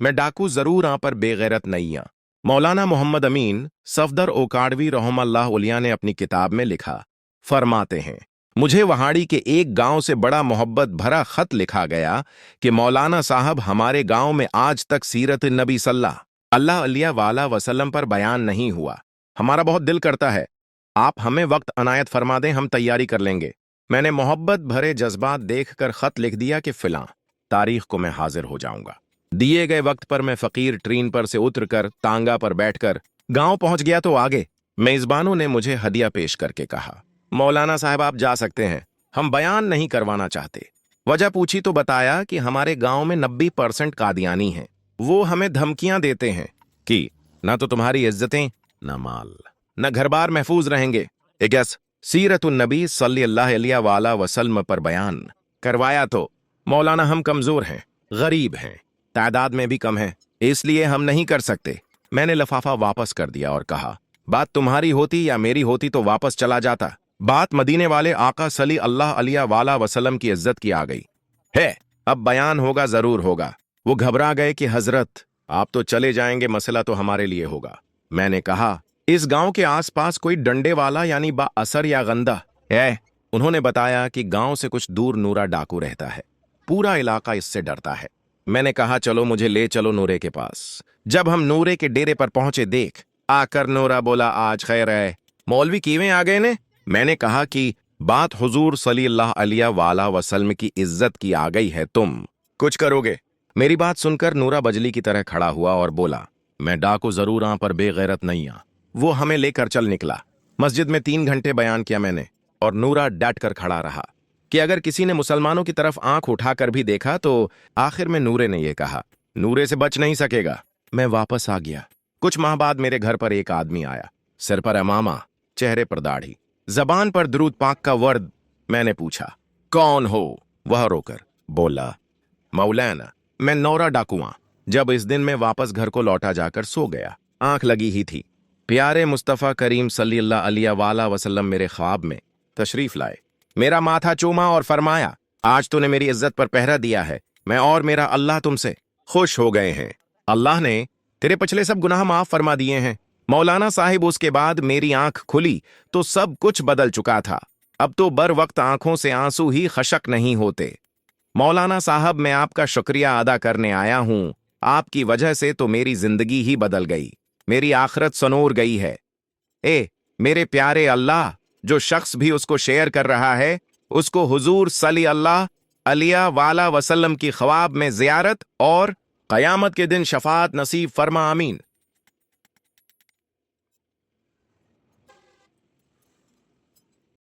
मैं डाकू जरूर आ पर बेगैरत नहीं आ। मौलाना मोहम्मद अमीन सफदर ओकाड़वी रहमतुल्लाह उलिया ने अपनी किताब में लिखा, फरमाते हैं, मुझे वहाड़ी के एक गांव से बड़ा मोहब्बत भरा खत लिखा गया कि मौलाना साहब हमारे गांव में आज तक सीरत नबी सल्लल्लाहु अलैहि वसल्लम पर बयान नहीं हुआ। हमारा बहुत दिल करता है, आप हमें वक्त अनायत फरमा दें, हम तैयारी कर लेंगे। मैंने मोहब्बत भरे जज्बात देखकर खत लिख दिया कि फिलां तारीख को मैं हाजिर हो जाऊंगा। दिए गए वक्त पर मैं फकीर ट्रेन पर से उतरकर तांगा पर बैठकर गांव पहुंच गया तो आगे मेजबानों ने मुझे हदिया पेश करके कहा, मौलाना साहब आप जा सकते हैं, हम बयान नहीं करवाना चाहते। वजह पूछी तो बताया कि हमारे गांव में 90% कादियानी हैं। वो हमें धमकियां देते हैं कि ना तो तुम्हारी इज्जतें, न माल, न घर बार महफूज रहेंगे। एक सीरतुन नबी सल्लल्लाहु अलैहि वसल्लम पर बयान करवाया तो मौलाना हम कमजोर हैं, गरीब हैं, तादाद में भी कम हैं, इसलिए हम नहीं कर सकते। मैंने लफाफा वापस कर दिया और कहा, बात तुम्हारी होती या मेरी होती तो वापस चला जाता। बात मदीने वाले आका सल्लल्लाहु अलैहि वसल्लम की इज्जत की आ गई है, अब बयान होगा, जरूर होगा। वो घबरा गए कि हजरत आप तो चले जाएंगे, मसला तो हमारे लिए होगा। मैंने कहा, इस गांव के आसपास कोई डंडे वाला यानी बा असर या गंदा है? उन्होंने बताया कि गांव से कुछ दूर नूरा डाकू रहता है, पूरा इलाका इससे डरता है। मैंने कहा, चलो मुझे ले चलो नूरे के पास। जब हम नूरे के डेरे पर पहुंचे देख आकर नूरा बोला, आज खैर है, मौलवी कीवें आ गए ने? मैंने कहा कि बात हुजूर सल्लल्लाहु अलैहि वसल्लम की इज्जत की आ गई है, तुम कुछ करोगे? मेरी बात सुनकर नूरा बजली की तरह खड़ा हुआ और बोला, मैं डाकू जरूर आ पर बेगैरत नहीं आ। वो हमें लेकर चल निकला। मस्जिद में 3 घंटे बयान किया मैंने और नूरा डट कर खड़ा रहा कि अगर किसी ने मुसलमानों की तरफ आंख उठाकर भी देखा तो आखिर में नूरे ने यह कहा, नूरे से बच नहीं सकेगा। मैं वापस आ गया। कुछ माह बाद मेरे घर पर एक आदमी आया, सिर पर अमामा, चेहरे पर दाढ़ी, जबान पर दुरूद पाक का वर्द। मैंने पूछा, कौन हो? वह रोकर बोला, मौलाना मैं नौरा डाकुआ। जब इस दिन मैं वापस घर को लौटा जाकर सो गया, आंख लगी ही थी। प्यारे मुस्तफ़ा करीम सल्लल्लाहु अलैहि वसल्लम मेरे ख्वाब में तशरीफ लाए, मेरा माथा चूमा और फरमाया, आज तूने मेरी इज्जत पर पहरा दिया है, मैं और मेरा अल्लाह तुमसे खुश हो गए हैं। अल्लाह ने तेरे पिछले सब गुनाह माफ फरमा दिए हैं। मौलाना साहिब उसके बाद मेरी आंख खुली तो सब कुछ बदल चुका था। अब तो बर वक्त आंखों से आंसू ही खशक नहीं होते। मौलाना साहब मैं आपका शुक्रिया अदा करने आया हूं, आपकी वजह से तो मेरी जिंदगी ही बदल गई, मेरी आखिरत सनूर गई है। ए मेरे प्यारे अल्लाह, जो शख्स भी उसको शेयर कर रहा है उसको हुजूर सल्लल्लाहु अलैहि वसल्लम की ख्वाब में जियारत और क़यामत के दिन शफाअत नसीब फरमा, आमीन।